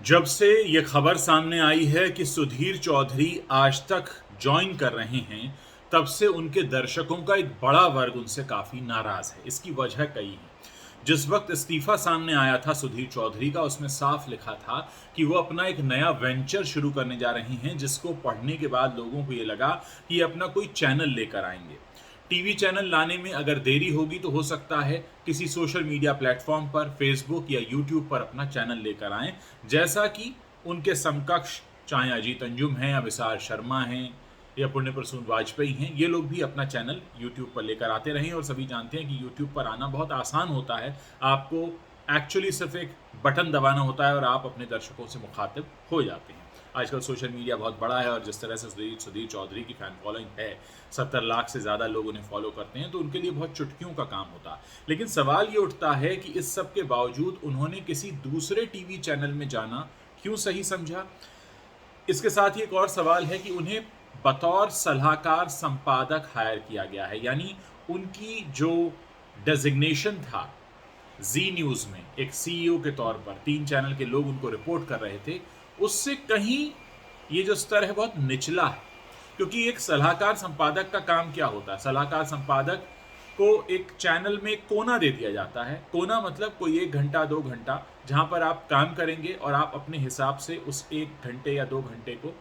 जब से ये खबर सामने आई है कि सुधीर चौधरी आज तक ज्वाइन कर रहे हैं, तब से उनके दर्शकों का एक बड़ा वर्ग उनसे काफ़ी नाराज़ है। इसकी वजह कई है। जिस वक्त इस्तीफ़ा सामने आया था सुधीर चौधरी का, उसमें साफ लिखा था कि वो अपना एक नया वेंचर शुरू करने जा रहे हैं, जिसको पढ़ने के बाद लोगों को ये लगा कि ये अपना कोई चैनल लेकर आएंगे। टीवी चैनल लाने में अगर देरी होगी तो हो सकता है किसी सोशल मीडिया प्लेटफॉर्म पर, फेसबुक या यूट्यूब पर अपना चैनल लेकर आएं, जैसा कि उनके समकक्ष चाहे अजीत अंजुम हैं या विशाल शर्मा हैं या पुण्य प्रसून वाजपेयी हैं, ये लोग भी अपना चैनल यूट्यूब पर लेकर आते रहे। और सभी जानते हैं कि यूट्यूब पर आना बहुत आसान होता है। आपको एक्चुअली सिर्फ एक बटन दबाना होता है और आप अपने दर्शकों से मुखातिब हो जाते हैं। आजकल सोशल मीडिया बहुत बड़ा है और जिस तरह से सुधीर चौधरी की फ़ैन फॉलोइंग है, 70 लाख से ज़्यादा लोग उन्हें फॉलो करते हैं, तो उनके लिए बहुत चुटकियों का काम होता है। लेकिन सवाल ये उठता है कि इस सब के बावजूद उन्होंने किसी दूसरे टीवी चैनल में जाना क्यों सही समझा। इसके साथ ही एक और सवाल है कि उन्हें बतौर सलाहकार संपादक हायर किया गया है, यानी उनकी जो डेजिग्नेशन था जी न्यूज़ में एक सीईओ के तौर पर, 3 चैनल के लोग उनको रिपोर्ट कर रहे थे, उससे कहीं ये जो स्तर है बहुत निचला है। क्योंकि एक सलाहकार संपादक का काम क्या होता है? सलाहकार संपादक को एक चैनल में एक कोना दे दिया जाता है। कोना मतलब कोई 1 घंटा 2 घंटा, जहां पर आप काम करेंगे और आप अपने हिसाब से उस 1 घंटे या 2 घंटे को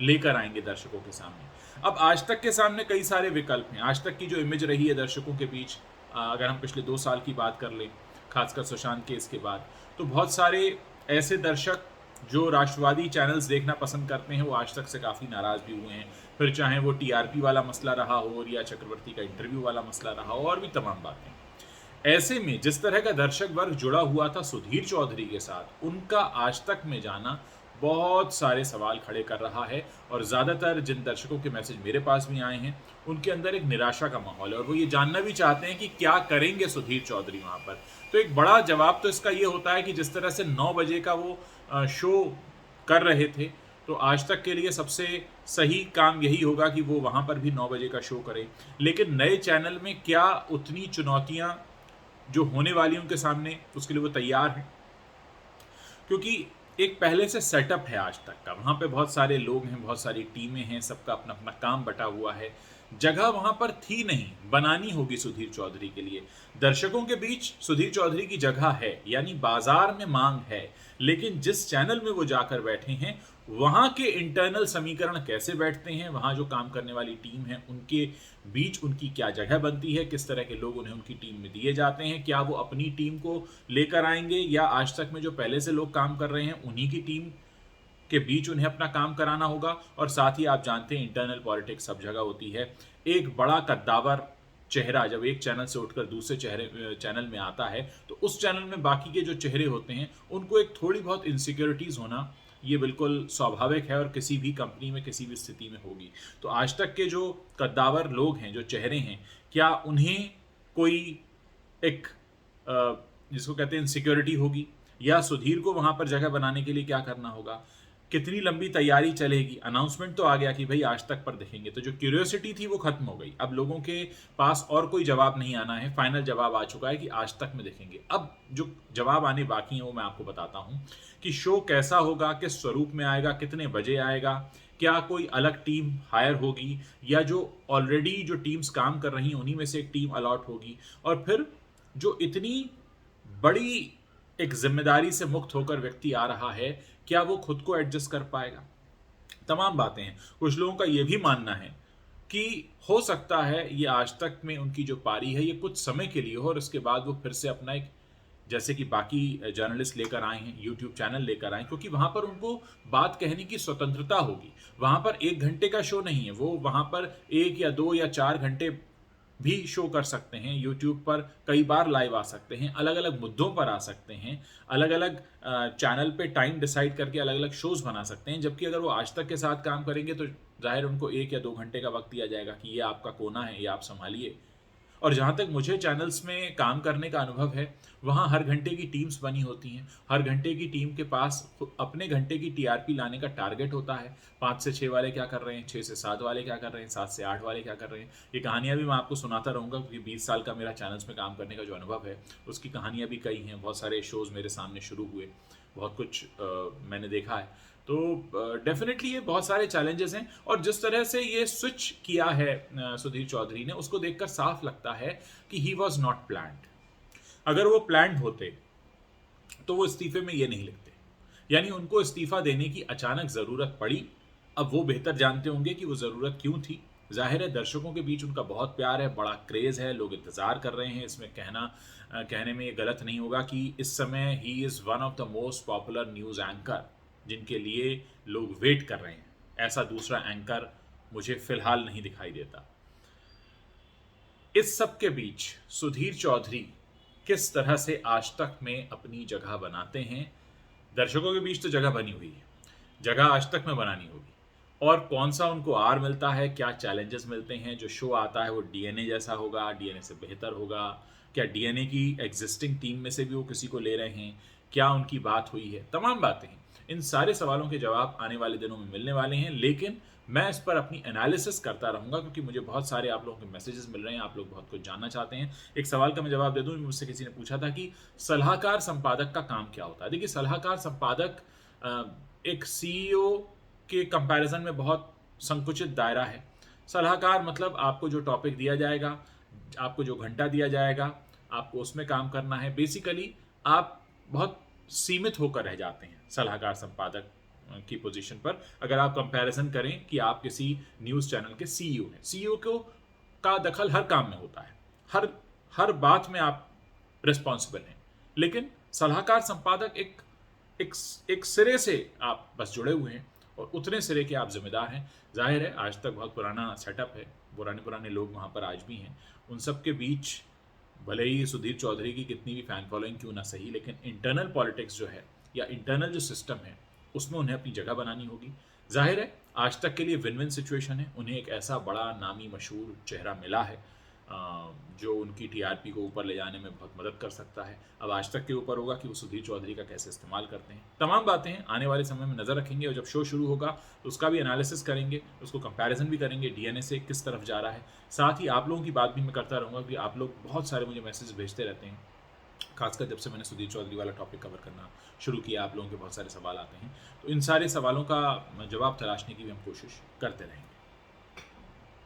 लेकर आएंगे दर्शकों के सामने। अब आज तक के सामने कई सारे विकल्प हैं। आज तक की जो इमेज रही है दर्शकों के बीच, अगर हम पिछले 2 साल की बात कर लें, खासकर सुशांत केस के बाद, तो बहुत सारे ऐसे दर्शक जो राष्ट्रवादी चैनल्स देखना पसंद करते हैं, वो आज तक से काफ़ी नाराज़ भी हुए हैं। फिर चाहे वो टीआरपी वाला मसला रहा हो, रिया चक्रवर्ती का इंटरव्यू वाला मसला रहा हो, और भी तमाम बातें। ऐसे में जिस तरह का दर्शक वर्ग जुड़ा हुआ था सुधीर चौधरी के साथ, उनका आज तक में जाना बहुत सारे सवाल खड़े कर रहा है। और ज़्यादातर जिन दर्शकों के मैसेज मेरे पास भी आए हैं, उनके अंदर एक निराशा का माहौल है और वो ये जानना भी चाहते हैं कि क्या करेंगे सुधीर चौधरी वहाँ पर। तो एक बड़ा जवाब तो इसका ये होता है कि जिस तरह से 9 बजे का वो शो कर रहे थे, तो आज तक के लिए सबसे सही काम यही होगा कि वो वहाँ पर भी 9 बजे का शो करें। लेकिन नए चैनल में क्या उतनी चुनौतियाँ जो होने वाली उनके सामने, उसके लिए वो तैयार हैं? क्योंकि एक पहले से सेटअप है आज तक का, वहाँ पे बहुत सारे लोग हैं, बहुत सारी टीमें हैं, सबका अपना अपना काम बटा हुआ है। जगह वहाँ पर थी नहीं, बनानी होगी सुधीर चौधरी के लिए। दर्शकों के बीच सुधीर चौधरी की जगह है, यानी बाजार में मांग है। लेकिन जिस चैनल में वो जाकर बैठे हैं, वहाँ के इंटरनल समीकरण कैसे बैठते हैं, वहाँ जो काम करने वाली टीम है उनके बीच उनकी क्या जगह बनती है, किस तरह के लोग उन्हें उनकी टीम में दिए जाते हैं, क्या वो अपनी टीम को लेकर आएंगे या आज तक में जो पहले से लोग काम कर रहे हैं उन्हीं की टीम के बीच उन्हें अपना काम कराना होगा। और साथ ही आप जानते हैं इंटरनल पॉलिटिक्स सब जगह होती है। एक बड़ा कद्दावर चेहरा जब एक चैनल से उठकर दूसरे चैनल में आता है, तो उस चैनल में बाकी के जो चेहरे होते हैं उनको एक थोड़ी बहुत इनसिक्योरिटीज़ होना ये बिल्कुल स्वाभाविक है और किसी भी कंपनी में किसी भी स्थिति में होगी। तो आज तक के जो कद्दावर लोग हैं, जो चेहरे हैं, क्या उन्हें कोई एक जिसको कहते हैं इनसिक्योरिटी होगी, या सुधीर को वहाँ पर जगह बनाने के लिए क्या करना होगा, कितनी लंबी तैयारी चलेगी? अनाउंसमेंट तो आ गया कि भाई आज तक पर दिखेंगे, तो जो क्यूरियोसिटी थी वो खत्म हो गई। अब लोगों के पास और कोई जवाब नहीं आना है, फाइनल जवाब आ चुका है कि आज तक में दिखेंगे। अब जो जवाब आने बाकी हैं वो मैं आपको बताता हूँ कि शो कैसा होगा, किस स्वरूप में आएगा, कितने बजे आएगा, क्या कोई अलग टीम हायर होगी या जो ऑलरेडी जो टीम्स काम कर रही हैं उन्हीं में से एक टीम अलॉट होगी, और फिर जो इतनी बड़ी एक जिम्मेदारी से मुक्त होकर व्यक्ति आ रहा है, क्या वो खुद को एडजस्ट कर पाएगा? तमाम बातें हैं। कुछ लोगों का ये भी मानना है कि हो सकता है ये आज तक में उनकी जो पारी है ये कुछ समय के लिए हो और उसके बाद वो फिर से अपना एक, जैसे कि बाकी जर्नलिस्ट लेकर आए हैं, यूट्यूब चैनल लेकर आए, क्योंकि वहाँ पर उनको बात कहने की स्वतंत्रता होगी। वहाँ पर 1 घंटे का शो नहीं है, वो वहाँ पर 1 या 2 या 4 घंटे भी शो कर सकते हैं। यूट्यूब पर कई बार लाइव आ सकते हैं, अलग अलग मुद्दों पर आ सकते हैं, अलग अलग चैनल पे टाइम डिसाइड करके अलग अलग शोज़ बना सकते हैं। जबकि अगर वो आज तक के साथ काम करेंगे तो जाहिर उनको 1 या 2 घंटे का वक्त दिया जाएगा कि ये आपका कोना है, ये आप संभालिए। और जहाँ तक मुझे चैनल्स में काम करने का अनुभव है, वहाँ हर घंटे की टीम्स बनी होती हैं। हर घंटे की टीम के पास अपने घंटे की टीआरपी लाने का टारगेट होता है। 5 से 6 वाले क्या कर रहे हैं, 6 से 7 वाले क्या कर रहे हैं, 7 से 8 वाले क्या कर रहे हैं। ये कहानियाँ भी मैं आपको सुनाता रहूँगा, क्योंकि 20 साल का मेरा चैनल्स में काम करने का जो अनुभव है, उसकी कहानियाँ भी कई हैं। बहुत सारे शोज़ मेरे सामने शुरू हुए बहुत कुछ मैंने देखा है। तो डेफिनेटली ये बहुत सारे चैलेंजेस हैं, और जिस तरह से ये स्विच किया है सुधीर चौधरी ने, उसको देखकर साफ लगता है कि ही वॉज नॉट प्लान्ड। अगर वो प्लान्ड होते तो वो इस्तीफे में ये नहीं लिखते। यानी उनको इस्तीफा देने की अचानक ज़रूरत पड़ी। अब वो बेहतर जानते होंगे कि वो ज़रूरत क्यों थी। जाहिर है दर्शकों के बीच उनका बहुत प्यार है, बड़ा क्रेज़ है, लोग इंतज़ार कर रहे हैं। इसमें कहने में ये गलत नहीं होगा कि इस समय he is one of the most popular news anchor जिनके लिए लोग वेट कर रहे हैं। ऐसा दूसरा एंकर मुझे फ़िलहाल नहीं दिखाई देता। इस सब के बीच सुधीर चौधरी किस तरह से आज तक में अपनी जगह बनाते हैं। दर्शकों के बीच तो जगह बनी हुई है, जगह आज तक में बनानी होगी। और कौन सा उनको आर मिलता है, क्या चैलेंजेस मिलते हैं, जो शो आता है वो डीएनए जैसा होगा, डीएनए से बेहतर होगा, क्या डीएनए की एग्जिस्टिंग टीम में से भी वो किसी को ले रहे हैं, क्या उनकी बात हुई है, तमाम बातें हैं। इन सारे सवालों के जवाब आने वाले दिनों में मिलने वाले हैं, लेकिन मैं इस पर अपनी एनालिसिस करता रहूँगा, क्योंकि मुझे बहुत सारे आप लोगों के मैसेजेस मिल रहे हैं, आप लोग बहुत कुछ जानना चाहते हैं। एक सवाल का मैं जवाब दे दूँ, मुझसे किसी ने पूछा था कि सलाहकार संपादक का काम क्या होता है। देखिए, सलाहकार संपादक एक सीईओ के कंपैरिजन में बहुत संकुचित दायरा है। सलाहकार मतलब आपको जो टॉपिक दिया जाएगा, आपको जो घंटा दिया जाएगा, आपको उसमें काम करना है। बेसिकली आप बहुत सीमित होकर रह जाते हैं सलाहकार संपादक की पोजीशन पर, अगर आप कंपैरिजन करें कि आप किसी न्यूज़ चैनल के सीईओ हैं। सीईओ को का दखल हर काम में होता है, हर हर बात में आप रिस्पॉन्सिबल हैं। लेकिन सलाहकार संपादक एक सिरे से आप बस जुड़े हुए हैं, और उतने सिरे के आप जिम्मेदार हैं। जाहिर है आज तक बहुत पुराना सेटअप है, पुराने पुराने लोग वहाँ पर आज भी हैं। उन सब के बीच भले ही सुधीर चौधरी की कितनी भी फैन फॉलोइंग क्यों ना सही, लेकिन इंटरनल पॉलिटिक्स जो है, या इंटरनल जो सिस्टम है, उसमें उन्हें अपनी जगह बनानी होगी। जाहिर है आज तक के लिए विन विन सिचुएशन है। उन्हें एक ऐसा बड़ा नामी मशहूर चेहरा मिला है जो उनकी टीआरपी को ऊपर ले जाने में बहुत मदद कर सकता है। अब आज तक के ऊपर होगा कि वो सुधीर चौधरी का कैसे इस्तेमाल करते हैं। तमाम बातें हैं, आने वाले समय में नज़र रखेंगे, और जब शो शुरू होगा तो उसका भी एनालिसिस करेंगे, उसको कंपैरिजन भी करेंगे डीएनए से किस तरफ जा रहा है। साथ ही आप लोगों की बात भी मैं करता रहूँगा, कि आप लोग बहुत सारे मुझे मैसेज भेजते रहते हैं। खासकर जब से मैंने सुधीर चौधरी वाला टॉपिक कवर करना शुरू किया, आप लोगों के बहुत सारे सवाल आते हैं। तो इन सारे सवालों का जवाब तलाशने की भी हम कोशिश करते रहेंगे।